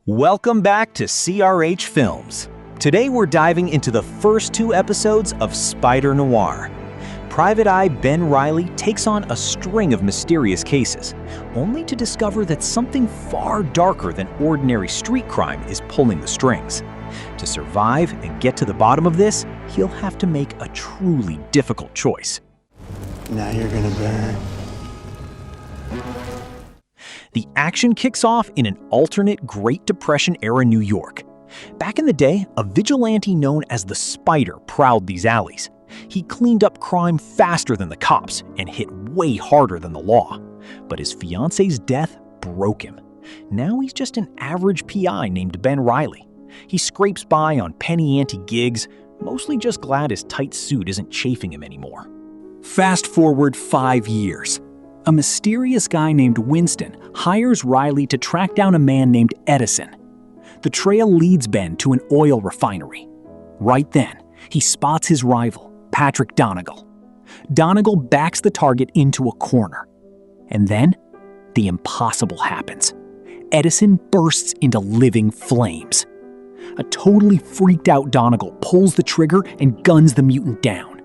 Welcome back to CRH Films. Today we're diving into the first 2 episodes of Spider-Noir. Private Eye Ben Reilly takes on a string of mysterious cases, only to discover that something far darker than ordinary street crime is pulling the strings. To survive and get to the bottom of this, he'll have to make a truly difficult choice. Now you're gonna burn. The action kicks off in an alternate Great Depression-era New York. Back in the day, a vigilante known as the Spider prowled these alleys. He cleaned up crime faster than the cops and hit way harder than the law. But his fiance's death broke him. Now he's just an average PI named Ben Reilly. He scrapes by on penny-ante gigs, mostly just glad his tight suit isn't chafing him anymore. Fast forward 5 years. A mysterious guy named Winston hires Reilly to track down a man named Edison. The trail leads Ben to an oil refinery. Right then, he spots his rival, Patrick Donegal. Donegal backs the target into a corner. And then, the impossible happens. Edison bursts into living flames. A totally freaked out Donegal pulls the trigger and guns the mutant down.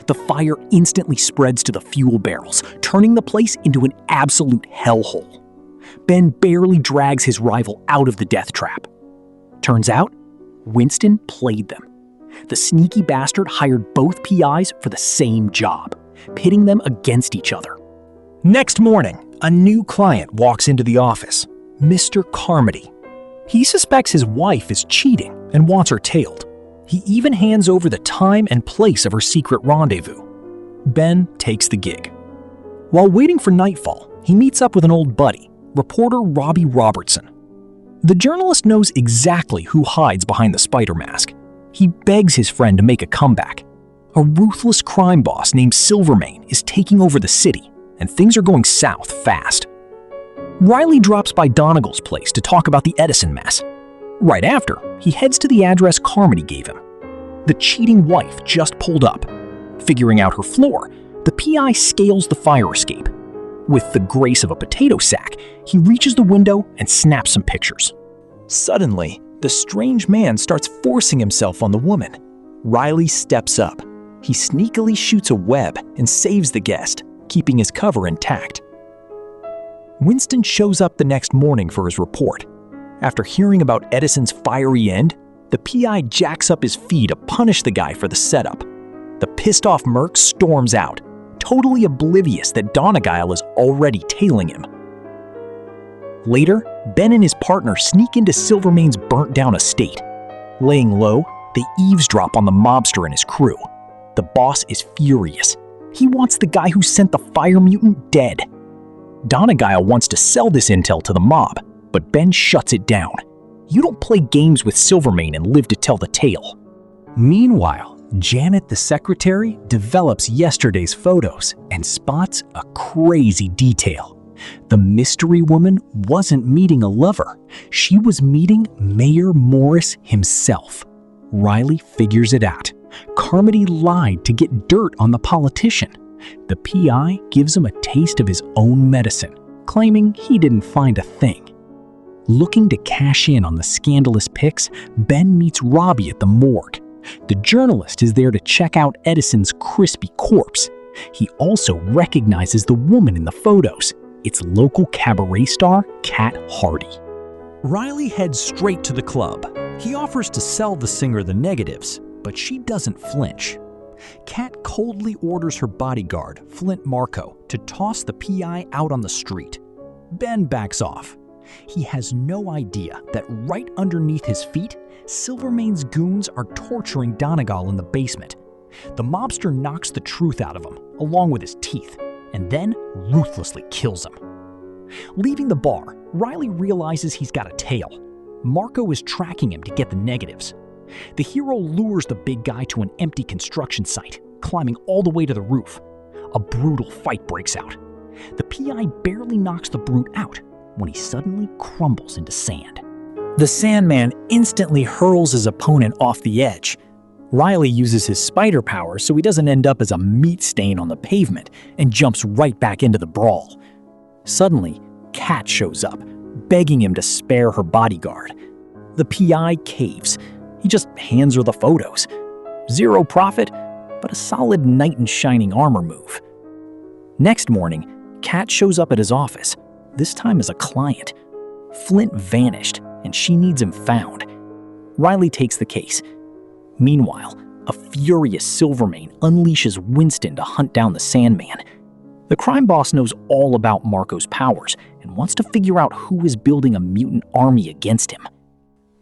The fire instantly spreads to the fuel barrels, turning the place into an absolute hellhole. Ben barely drags his rival out of the death trap. Turns out, Winston played them. The sneaky bastard hired both PIs for the same job, pitting them against each other. Next morning, a new client walks into the office, Mr. Carmody. He suspects his wife is cheating and wants her tailed. He even hands over the time and place of her secret rendezvous. Ben takes the gig. While waiting for nightfall, he meets up with an old buddy, reporter Robbie Robertson. The journalist knows exactly who hides behind the spider mask. He begs his friend to make a comeback. A ruthless crime boss named Silvermane is taking over the city, and things are going south fast. Reilly drops by Donegal's place to talk about the Edison mess. Right after, he heads to the address Carmody gave him. The cheating wife just pulled up. Figuring out her floor, the PI scales the fire escape. With the grace of a potato sack, he reaches the window and snaps some pictures. Suddenly, the strange man starts forcing himself on the woman. Reilly steps up. He sneakily shoots a web and saves the guest, keeping his cover intact. Winston shows up the next morning for his report. After hearing about Edison's fiery end, the PI jacks up his fee to punish the guy for the setup. The pissed-off merc storms out, totally oblivious that Donegal is already tailing him. Later, Ben and his partner sneak into Silvermane's burnt-down estate. Laying low, they eavesdrop on the mobster and his crew. The boss is furious. He wants the guy who sent the fire mutant dead. Donegal wants to sell this intel to the mob, but Ben shuts it down. You don't play games with Silvermane and live to tell the tale. Meanwhile, Janet the secretary develops yesterday's photos and spots a crazy detail. The mystery woman wasn't meeting a lover. She was meeting Mayor Morris himself. Reilly figures it out. Carmody lied to get dirt on the politician. The PI gives him a taste of his own medicine, claiming he didn't find a thing. Looking to cash in on the scandalous pics, Ben meets Robbie at the morgue. The journalist is there to check out Edison's crispy corpse. He also recognizes the woman in the photos. It's local cabaret star Kat Hardy. Reilly heads straight to the club. He offers to sell the singer the negatives, but she doesn't flinch. Kat coldly orders her bodyguard, Flint Marco, to toss the PI out on the street. Ben backs off. He has no idea that right underneath his feet, Silvermane's goons are torturing Donegal in the basement. The mobster knocks the truth out of him, along with his teeth, and then ruthlessly kills him. Leaving the bar, Reilly realizes he's got a tail. Marco is tracking him to get the negatives. The hero lures the big guy to an empty construction site, climbing all the way to the roof. A brutal fight breaks out. The PI barely knocks the brute out when he suddenly crumbles into sand. The Sandman instantly hurls his opponent off the edge. Reilly uses his spider power so he doesn't end up as a meat stain on the pavement and jumps right back into the brawl. Suddenly, Kat shows up, begging him to spare her bodyguard. The PI caves. He just hands her the photos. Zero profit, but a solid knight in shining armor move. Next morning, Kat shows up at his office, this time as a client. Flint vanished, and she needs him found. Riley takes the case. Meanwhile, a furious Silvermane unleashes Winston to hunt down the Sandman. The crime boss knows all about Marco's powers and wants to figure out who is building a mutant army against him.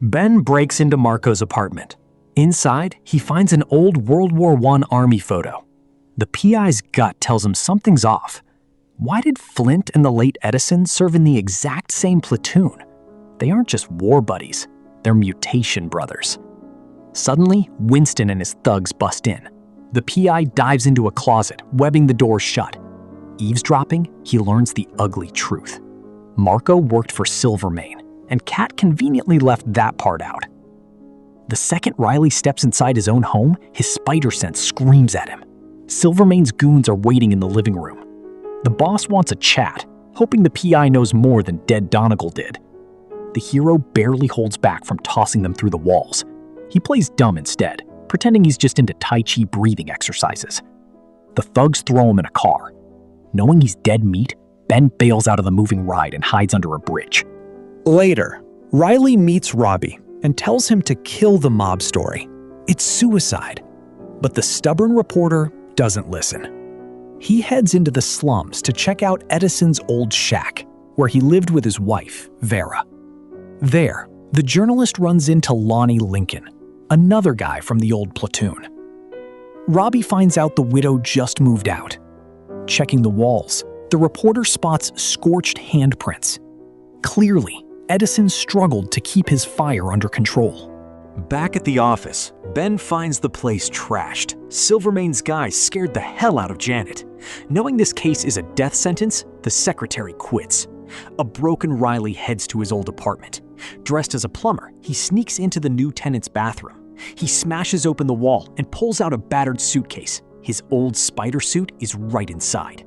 Ben breaks into Marco's apartment. Inside, he finds an old World War I army photo. The PI's gut tells him something's off. Why did Flint and the late Edison serve in the exact same platoon? They aren't just war buddies, they're mutation brothers. Suddenly, Winston and his thugs bust in. The PI dives into a closet, webbing the doors shut. Eavesdropping, he learns the ugly truth. Marco worked for Silvermane, and Kat conveniently left that part out. The second Riley steps inside his own home, his spider sense screams at him. Silvermane's goons are waiting in the living room. The boss wants a chat, hoping the PI knows more than dead Donegal did. The hero barely holds back from tossing them through the walls. He plays dumb instead, pretending he's just into Tai Chi breathing exercises. The thugs throw him in a car. Knowing he's dead meat, Ben bails out of the moving ride and hides under a bridge. Later, Riley meets Robbie and tells him to kill the mob story. It's suicide. But the stubborn reporter doesn't listen. He heads into the slums to check out Edison's old shack, where he lived with his wife, Vera. There, the journalist runs into Lonnie Lincoln, another guy from the old platoon. Robbie finds out the widow just moved out. Checking the walls, the reporter spots scorched handprints. Clearly, Edison struggled to keep his fire under control. Back at the office, Ben finds the place trashed. Silvermane's guys scared the hell out of Janet. Knowing this case is a death sentence, the secretary quits. A broken Riley heads to his old apartment. Dressed as a plumber, he sneaks into the new tenant's bathroom. He smashes open the wall and pulls out a battered suitcase. His old spider suit is right inside.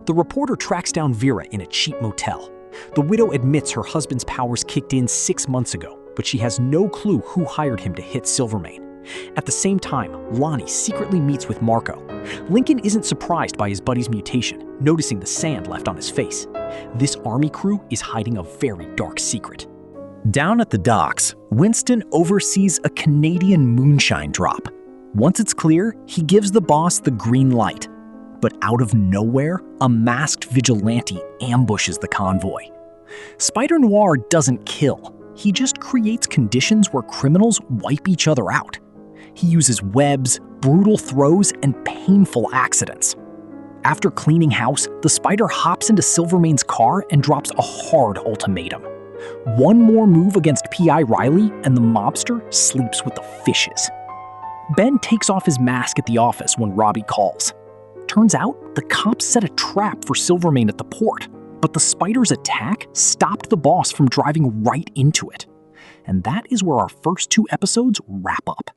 The reporter tracks down Vera in a cheap motel. The widow admits her husband's powers kicked in 6 months ago, but she has no clue who hired him to hit Silvermane. At the same time, Lonnie secretly meets with Marco. Lincoln isn't surprised by his buddy's mutation, noticing the sand left on his face. This army crew is hiding a very dark secret. Down at the docks, Winston oversees a Canadian moonshine drop. Once it's clear, he gives the boss the green light. But out of nowhere, a masked vigilante ambushes the convoy. Spider-Noir doesn't kill. He just creates conditions where criminals wipe each other out. He uses webs, brutal throws, and painful accidents. After cleaning house, the Spider hops into Silvermane's car and drops a hard ultimatum. One more move against P.I. Riley, and the mobster sleeps with the fishes. Ben takes off his mask at the office when Robbie calls. Turns out, the cops set a trap for Silvermane at the port, but the Spider's attack stopped the boss from driving right into it. And that is where our first 2 episodes wrap up.